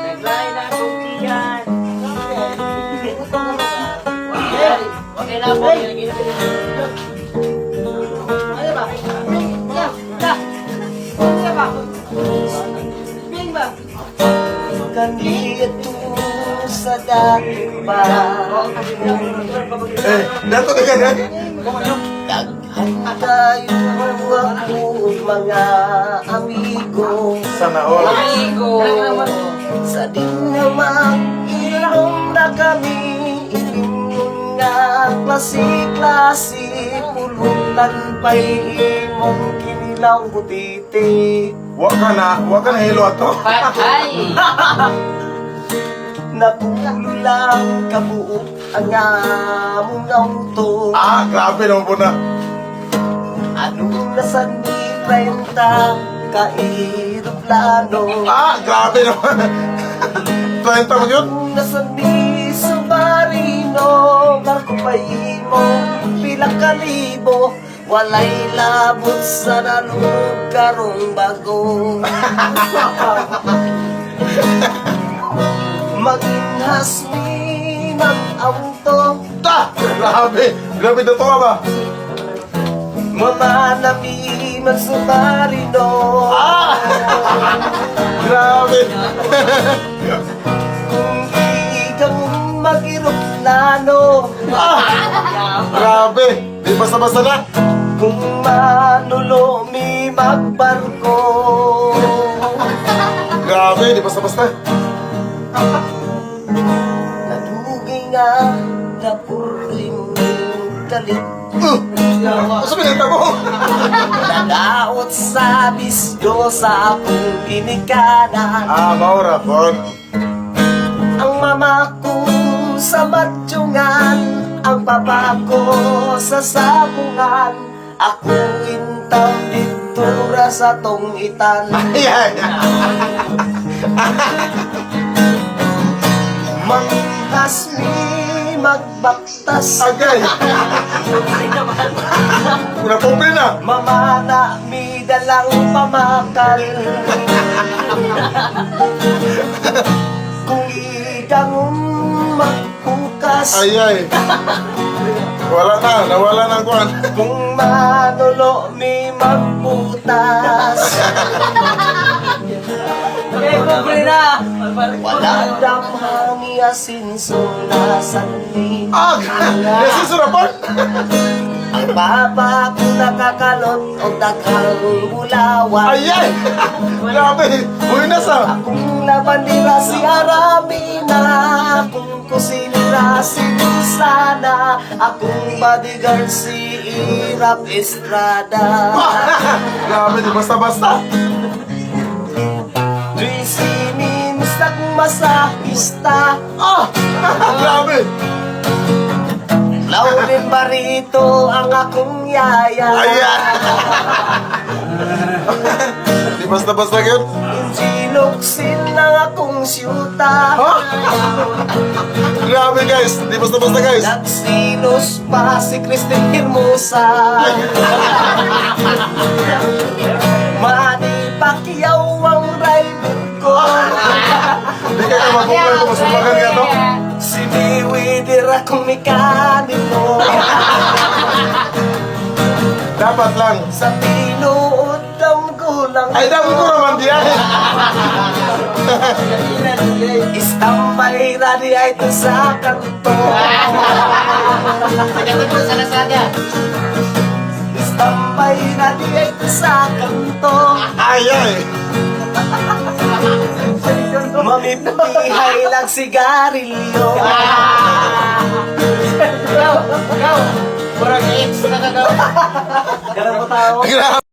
Naglain na akong tiyan. Okay na po. Ano ba? Ano ba? Bing ba? Ganito sa dati pa. Dato ka ganyan. Daghan tayo ako mga amigo. Sana all. Amigo. Sa dinamang inom na kami, inom nga klase-klase, pulutan pa'y imong kinilaw butiti. Wa ka na hilo ato. Patay. Napulo lang kabuok ang among auto. Ah, grabe naman po na. Ano nasa ni 30 ka-eroplano. Ah, grabe naman. 30 mo yun? Nasa ni Submarino, barko pa imo, pilang kalibo, walay labot sa nalunod karong bago. Maginhas ni ng auto, Grabe. Grabe na to ka ba? mamanami mag-Submarino. Grabe. Kung di kang mag-eroplano, Grabe. Di basta-basta na. kung manulo mi magbarko. Grabe, di basta-basta. Nadugay nga napurin galit. Masa pinita mo? Nagaot sa bisyo sa akong pinikanan. Ah, maura po. Ang mama ko sa matyungan, ang papa ko sa sabungan. Ako intaw dito sa tong itan. Ayan. Manghas ni magbaktas, Agay. Napobre na. mamana mi dalang pamakal. Kung ikang magbukas, Ay. Wala na. Nawala na ang kuhan. kung manulo mi magbutas. Okay, pobre na. Walang damhang asinso na sanli. Ah, nasa surapan. Ang papa ko nakakalot o daghang bulawan. Ay. Grabe. Uy, nasa. Kung laban nila si Aramina, kung kusinira si Susana, akong bodyguard si Irap Estrada. Grabe, di basta-basta. 3 minutes na kung masahista. Ah, grabe. Lauren Barito ang akong yaya. Ayan. Di basta-basta yun. Sinuksin ang akong syuta. Grabe guys, di basta-basta guys. Nagsilos pa si Christine Hermosa. Manny Pacquiao ang rival ko. Di ka mabukay kung masumakan ka to. Si Mayweather akong mekaniko. Dapat lang. Sa pinuod ko lang. Ay, dapat ko naman diyan. Istambay na di ay ito sa kanto. Pagkakot mo sa Lazada. Istambay na di ay ito sa kanto. Ay. Mamimihay lang sigarilyo. Go! Go! Murag X na kagawa. Ganun po tao. Grabe.